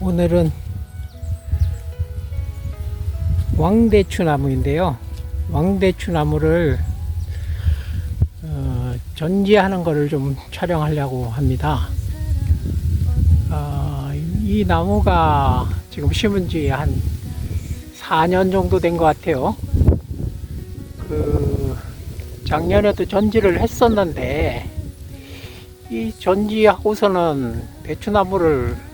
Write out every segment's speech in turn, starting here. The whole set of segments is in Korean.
오늘은 왕대추 나무인데요. 왕대추 나무를 전지하는 거를 좀 촬영하려고 합니다. 이 나무가 지금 심은 지 한 4년 정도 된 것 같아요. 작년에도 전지를 했었는데, 이 전지하고서는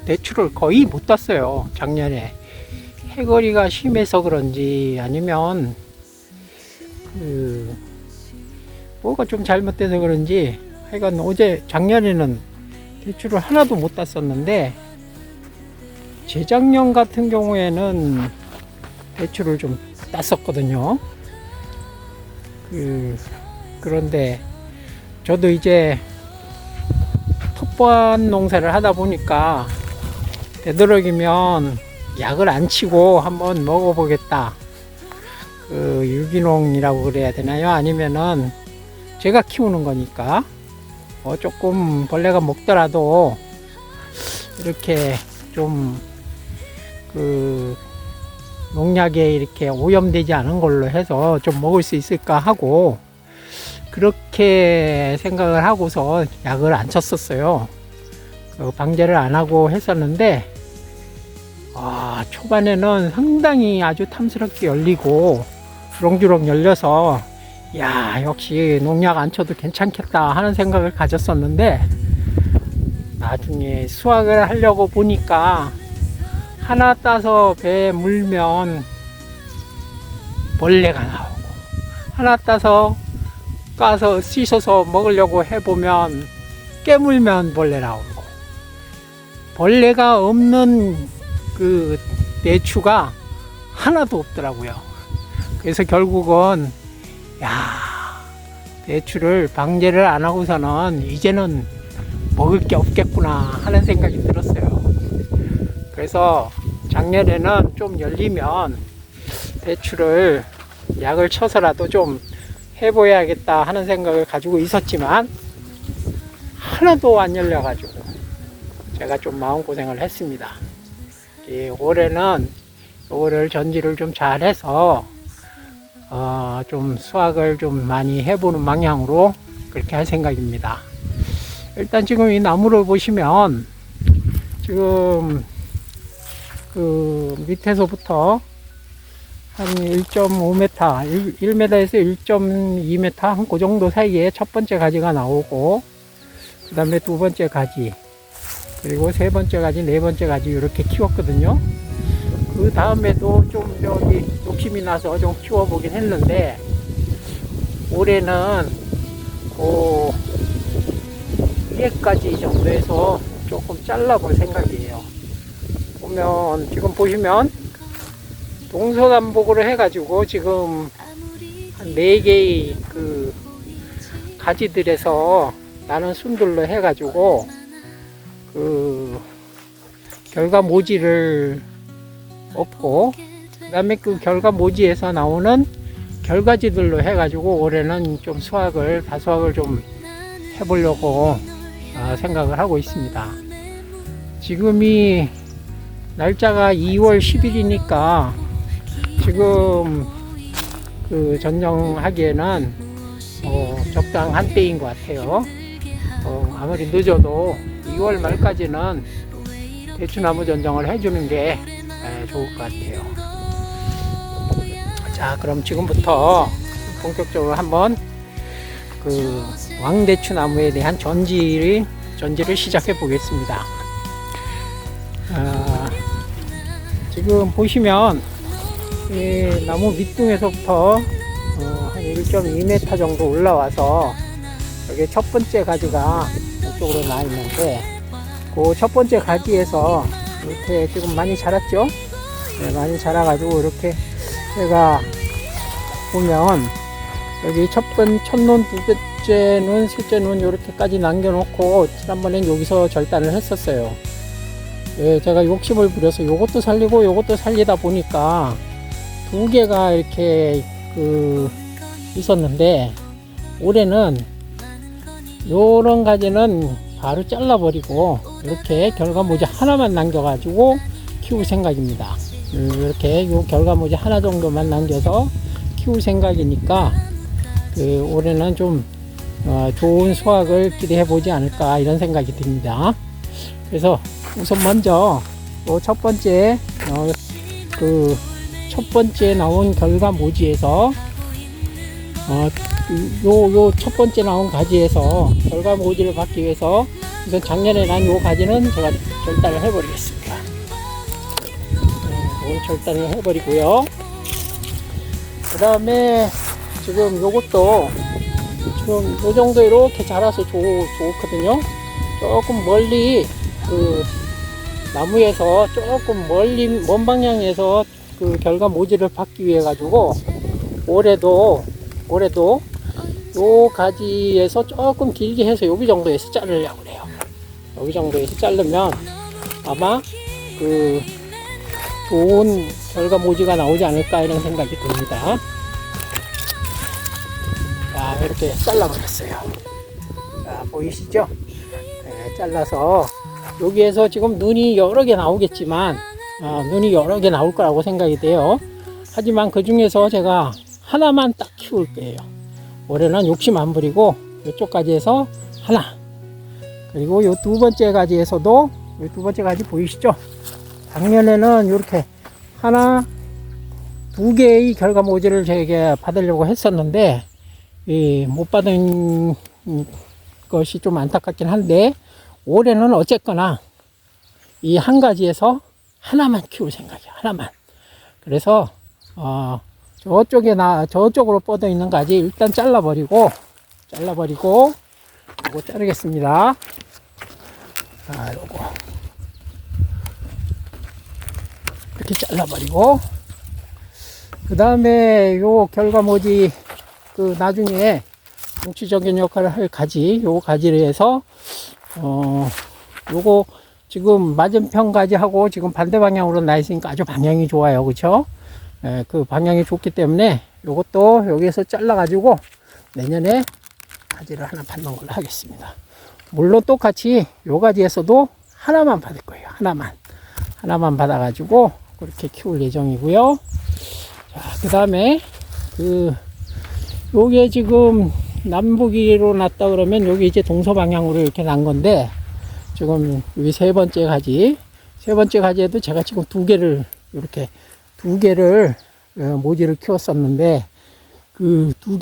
대추를 거의 못 땄어요. 작년에 해거리가 심해서 그런지 아니면 뭐가 좀 잘못돼서 그런지 하여간 작년에는 대추를 하나도 못 땄었는데, 재작년 같은 경우에는 대추를 좀 땄었거든요. 그런데 저도 이제 텃밭 농사를 하다 보니까 되도록이면 약을 안 치고 한번 먹어보겠다. 유기농이라고 그래야 되나요? 아니면은 제가 키우는 거니까 조금 벌레가 먹더라도 이렇게 좀 농약에 이렇게 오염되지 않은 걸로 해서 좀 먹을 수 있을까 하고 그렇게 생각을 하고서 약을 안 쳤었어요. 방제를 안 하고 했었는데 초반에는 상당히 아주 탐스럽게 열리고 주렁주렁 열려서 역시 농약 안 쳐도 괜찮겠다 하는 생각을 가졌었는데, 나중에 수확을 하려고 보니까 하나 따서 배에 물면 벌레가 나오고, 하나 따서 까서 씻어서 먹으려고 해보면 깨물면 벌레 나오고, 벌레가 없는 대추가 하나도 없더라고요. 그래서 결국은 대추를 방제를 안 하고서는 이제는 먹을 게 없겠구나 하는 생각이 들었어요. 그래서 작년에는 좀 열리면 대추를 약을 쳐서라도 좀 해봐야겠다 하는 생각을 가지고 있었지만 하나도 안 열려가지고 제가 좀 마음고생을 했습니다. 올해는 이거를 전지를 좀 잘해서 좀 수확을 좀 많이 해보는 방향으로 그렇게 할 생각입니다. 일단 지금 이 나무를 보시면 지금 밑에서부터 한 1.5m, 1m에서 1.2m 한 그 정도 사이에 첫 번째 가지가 나오고, 그 다음에 두 번째 가지, 그리고 세 번째 가지, 네 번째 가지 이렇게 키웠거든요. 그 다음에도 좀 욕심이 나서 좀 키워보긴 했는데, 올해는 위에까지 정도에서 조금 잘라볼 생각이에요. 지금 보시면 동서남북으로 해가지고 지금 한 4개의 가지들에서 나는 순들로 해가지고 결과 모지를 얻고, 그 다음에 결과 모지에서 나오는 결과지들로 해가지고 올해는 좀 다수확을 좀 해보려고 생각을 하고 있습니다. 지금이 날짜가 2월 10일이니까 지금 전정하기에는 적당한 때인 것 같아요. 아무리 늦어도 2월 말까지는 대추나무 전정을 해주는 게 좋을 것 같아요. 자, 그럼 지금부터 본격적으로 한번 왕대추나무에 대한 전지를 시작해 보겠습니다. 지금 보시면 이 나무 밑둥에서부터 한 1.2m 정도 올라와서 여기 첫 번째 가지가 이쪽으로 나 있는데, 그 첫 번째 가지에서 이렇게 지금 많이 자랐죠? 많이 자라가지고 이렇게 제가 보면 여기 첫눈, 두째 눈, 셋째 눈 이렇게까지 남겨놓고 지난번엔 여기서 절단을 했었어요. 제가 욕심을 부려서 요것도 살리고 요것도 살리다 보니까 두 개가 이렇게 있었는데, 올해는 요런 가지는 바로 잘라버리고 이렇게 결과 모자 하나만 남겨가지고 키울 생각입니다. 이렇게 요 결과모지 하나 정도만 남겨서 키울 생각이니까 올해는 좀 좋은 수확을 기대해 보지 않을까 이런 생각이 듭니다. 그래서 우선 먼저 첫 번째 첫 번째 나온 결과모지에서 요 첫 번째 나온 가지에서 결과모지를 받기 위해서 우선 작년에 난 요 가지는 제가 절단을 해버리겠습니다. 절단을 해버리고요. 그 다음에 지금 요것도 지금 요 정도 이렇게 자라서 좋거든요. 조금 멀리 나무에서 조금 멀리 먼 방향에서 결과 모지를 받기 위해 가지고 올해도 요 가지에서 조금 길게 해서 여기 정도에서 자르려고 그래요. 여기 정도에서 자르면 아마 좋은 결과 모지가 나오지 않을까 이런 생각이 듭니다. 자, 이렇게 잘라버렸어요. 자, 보이시죠? 네, 잘라서 여기에서 지금 눈이 여러 개 나오겠지만 눈이 여러 개 나올 거라고 생각이 돼요. 하지만 그 중에서 제가 하나만 딱 키울 거예요. 올해는 욕심 안 부리고 이쪽 가지에서 하나, 그리고 요 두 번째 가지에서도 요 두 번째 가지 보이시죠? 작년에는 이렇게 하나, 두 개의 결과 모지를 제게 받으려고 했었는데 못 받은 것이 좀 안타깝긴 한데 올해는 어쨌거나 이 한 가지에서 하나만 키울 생각이야. 하나만. 그래서 저쪽으로 뻗어 있는 가지 일단 잘라버리고 요거 자르겠습니다. 자, 요거 이렇게 잘라버리고, 그 다음에 요 결과모지 나중에 정치적인 역할을 할 가지, 요 가지를 해서 요거 지금 맞은편 가지하고 지금 반대 방향으로 나 있으니까 아주 방향이 좋아요. 그쵸? 그 방향이 좋기 때문에 요것도 여기에서 잘라 가지고 내년에 가지를 하나 받는 걸로 하겠습니다. 물론 똑같이 요 가지에서도 하나만 받을 거예요. 하나만 받아 가지고 그렇게 키울 예정이고요. 자, 그 다음에 요게 지금 남북이로 났다 그러면 여기 이제 동서 방향으로 이렇게 난 건데, 지금 여기 세 번째 가지에도 제가 지금 두 개를 모지를 키웠었는데 그 두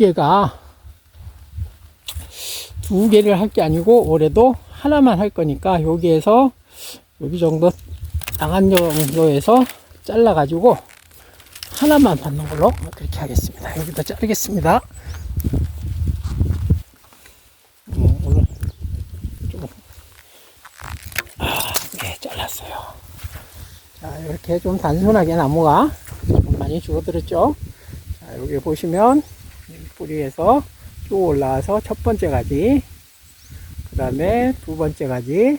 개를 할 게 아니고 올해도 하나만 할 거니까 여기에서 여기 정도 당한 정도에서 잘라 가지고 하나만 받는 걸로 그렇게 하겠습니다. 여기다 자르겠습니다. 오늘 좀 네, 잘랐어요. 자, 이렇게 좀 단순하게 나무가 좀 많이 줄어들었죠. 자, 여기 보시면 뿌리에서 쭉 올라와서 첫 번째 가지, 그 다음에 두 번째 가지,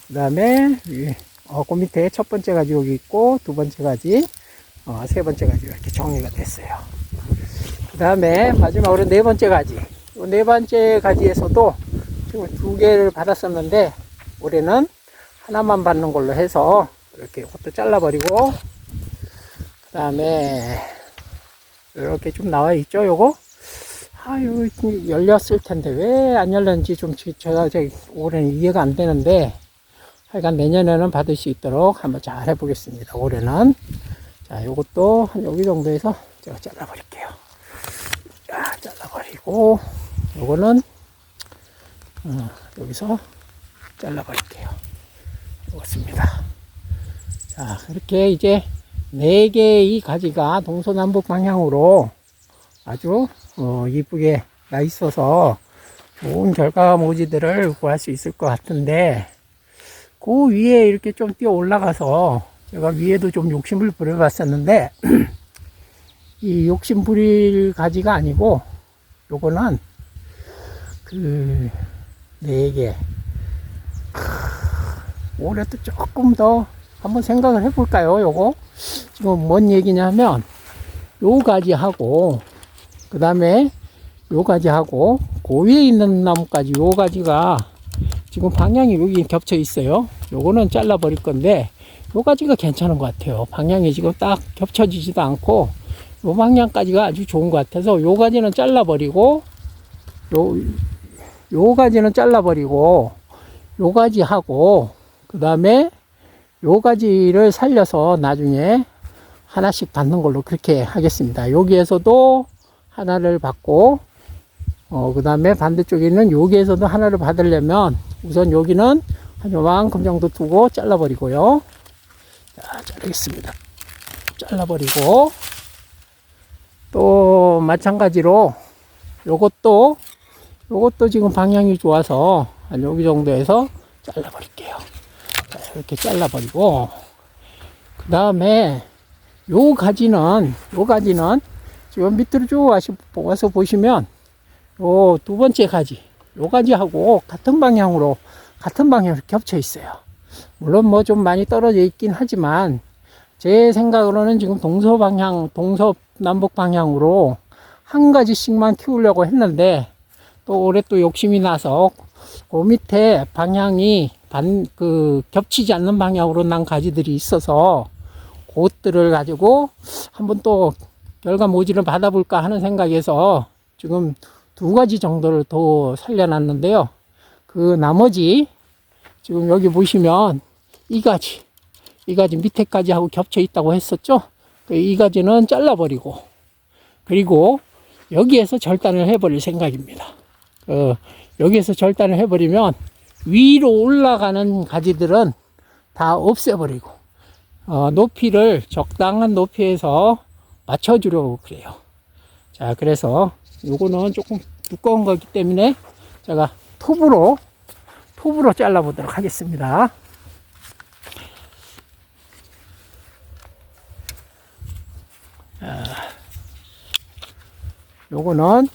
그 다음에 그 밑에 첫 번째 가지 여기 있고, 두 번째 가지, 세 번째 가지 이렇게 정리가 됐어요. 그 다음에 마지막으로 네 번째 가지. 이 네 번째 가지에서도 지금 두 개를 받았었는데 올해는 하나만 받는 걸로 해서 이렇게 이것도 잘라버리고, 그 다음에 이렇게 좀 나와 있죠, 요거? 아유, 열렸을 텐데 왜 안 열렸는지 좀 제가 올해는 이해가 안 되는데, 하여간 내년에는 받을 수 있도록 한번 잘 해보겠습니다. 올해는. 자, 요것도 한 여기 정도에서 제가 잘라버릴게요. 자, 잘라버리고, 요거는 여기서 잘라버릴게요. 그렇습니다. 자, 이렇게 이제 4개의 가지가 동서남북 방향으로 아주 이쁘게 나 있어서 좋은 결과모지들을 구할 수 있을 것 같은데, 그 위에 이렇게 좀 뛰어 올라가서 제가 위에도 좀 욕심을 부려봤었는데 이 욕심 부릴 가지가 아니고 요거는 4개. 올해도 조금 더 한번 생각을 해볼까요? 요거 지금 뭔 얘기냐면 요 가지하고 그 다음에 요 가지하고 그 위에 있는 나무까지 요 가지가 지금 방향이 여기 겹쳐 있어요. 요거는 잘라 버릴 건데 요 가지가 괜찮은 것 같아요. 방향이 지금 딱 겹쳐지지도 않고 요 방향까지가 아주 좋은 것 같아서 요 가지는 잘라버리고 요 가지는 잘라버리고 요 가지 하고 그 다음에 요 가지를 살려서 나중에 하나씩 받는 걸로 그렇게 하겠습니다. 여기에서도 하나를 받고 그 다음에 반대쪽에 있는 여기에서도 하나를 받으려면 우선 여기는 한 요만큼 정도 두고 잘라버리고요. 자, 자르겠습니다. 잘라버리고 또 마찬가지로 요것도 지금 방향이 좋아서 한 여기 정도에서 잘라버릴게요. 자, 이렇게 잘라버리고 그 다음에 요 가지는 지금 밑으로 쭉 와서 보시면 요 두 번째 가지 요 가지하고 같은 방향으로 겹쳐 있어요. 물론 뭐 좀 많이 떨어져 있긴 하지만 제 생각으로는 지금 동서남북 방향으로 한 가지씩만 키우려고 했는데 또 올해 또 욕심이 나서 그 밑에 방향이 겹치지 않는 방향으로 난 가지들이 있어서 그것들을 가지고 한번 또 결과 모지를 받아볼까 하는 생각에서 지금 두 가지 정도를 더 살려놨는데요. 그 나머지 지금 여기 보시면 이 가지 밑에까지 하고 겹쳐 있다고 했었죠. 이 가지는 잘라버리고 그리고 여기에서 절단을 해버릴 생각입니다. 여기에서 절단을 해버리면 위로 올라가는 가지들은 다 없애버리고 높이를 적당한 높이에서 맞춰주려고 그래요. 자, 그래서 요거는 조금 두꺼운 거기 때문에 제가 톱으로 잘라보도록 하겠습니다. 요거는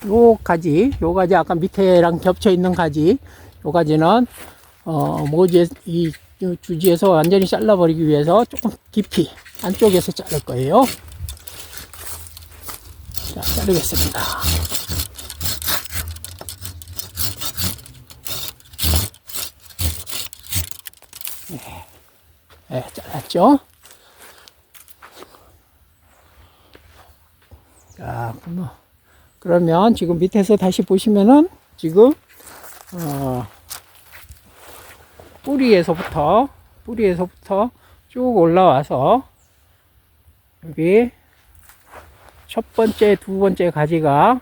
요 가지 아까 밑에랑 겹쳐 있는 가지, 요 가지는 이 주지에서 완전히 잘라버리기 위해서 조금 깊이 안쪽에서 자를 거예요. 자, 자르겠습니다. 네, 잘랐죠? 자, 그러면 지금 밑에서 다시 보시면은 지금 뿌리에서부터 쭉 올라와서 여기 첫 번째, 두 번째 가지가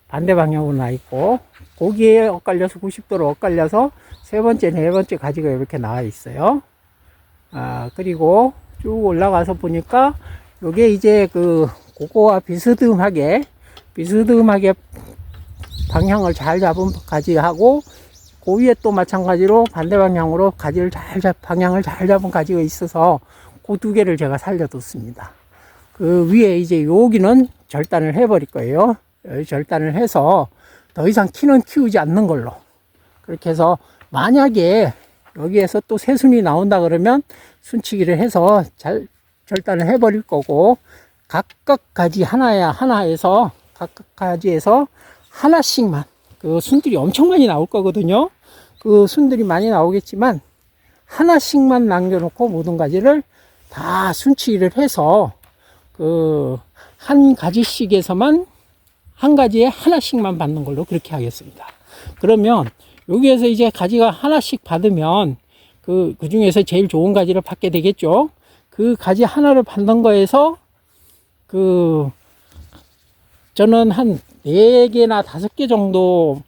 반대 방향으로 나 있고 거기에 엇갈려서 90도로 엇갈려서 세 번째, 네 번째 가지가 이렇게 나와 있어요. 그리고 쭉 올라가서 보니까 요게 이제 그거와 비스듬하게 방향을 잘 잡은 가지하고 그 위에 또 마찬가지로 반대 방향으로 방향을 잘 잡은 가지가 있어서 그 두 개를 제가 살려뒀습니다. 그 위에 이제 여기는 절단을 해버릴 거예요. 여기 절단을 해서 더 이상 키는 키우지 않는 걸로. 그렇게 해서 만약에 여기에서 또 새순이 나온다 그러면 순치기를 해서 잘 절단을 해버릴 거고 각각 가지 하나에서 하나씩만 그 순들이 엄청 많이 나올 거거든요. 그 순들이 많이 나오겠지만 하나씩만 남겨놓고 모든 가지를 다 순치기를 해서 한 가지씩에서만 한 가지에 하나씩만 받는 걸로 그렇게 하겠습니다. 그러면 여기에서 이제 가지가 하나씩 받으면 그 중에서 제일 좋은 가지를 받게 되겠죠. 그 가지 하나를 받는 거에서 저는 한 4개나 5개 정도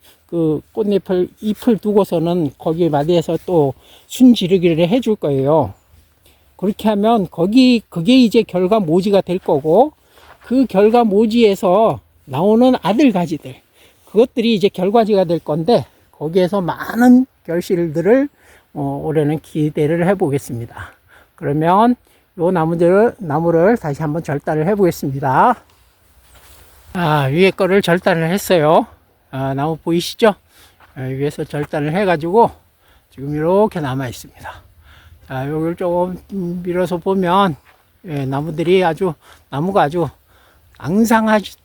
잎을 두고서는 거기에 맞이해서 또 순지르기를 해줄 거예요. 그렇게 하면 그게 이제 결과 모지가 될 거고 그 결과 모지에서 나오는 아들 가지들 그것들이 이제 결과지가 될 건데 거기에서 많은 결실들을 올해는 기대를 해 보겠습니다. 그러면 요 나무를 다시 한번 절단을 해 보겠습니다. 위에 거를 절단을 했어요. 나무 보이시죠? 위에서 절단을 해 가지고 지금 이렇게 남아 있습니다. 자, 여기를 조금 밀어서 보면 나무가 아주 앙상하다시피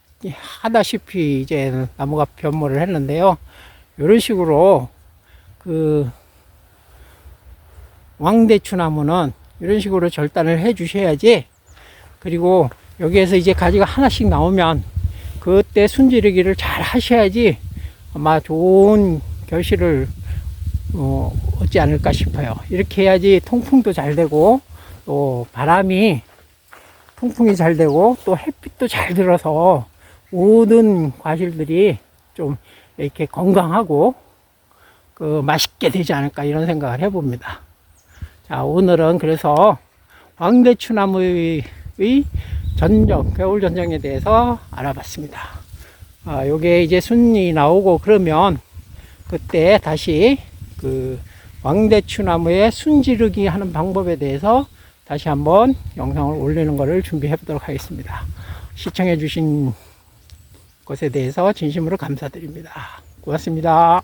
이제 나무가 변모를 했는데요. 이런 식으로 왕대추 나무는 이런 식으로 절단을 해 주셔야지. 그리고 여기에서 이제 가지가 하나씩 나오면 그때 순지르기를 잘 하셔야지 아마 좋은 결실을 얻지 않을까 싶어요. 이렇게 해야지 통풍도 잘 되고 또 바람이 통풍이 잘 되고 또 햇빛도 잘 들어서 모든 과실들이 좀 이렇게 건강하고 맛있게 되지 않을까 이런 생각을 해봅니다. 자, 오늘은 그래서 왕대추나무의 전정, 겨울 전정에 대해서 알아봤습니다. 요게 이제 순이 나오고 그러면 그때 다시 왕대추나무의 순지르기 하는 방법에 대해서 다시 한번 영상을 올리는 것을 준비해 보도록 하겠습니다. 시청해 주신 것에 대해서 진심으로 감사드립니다. 고맙습니다.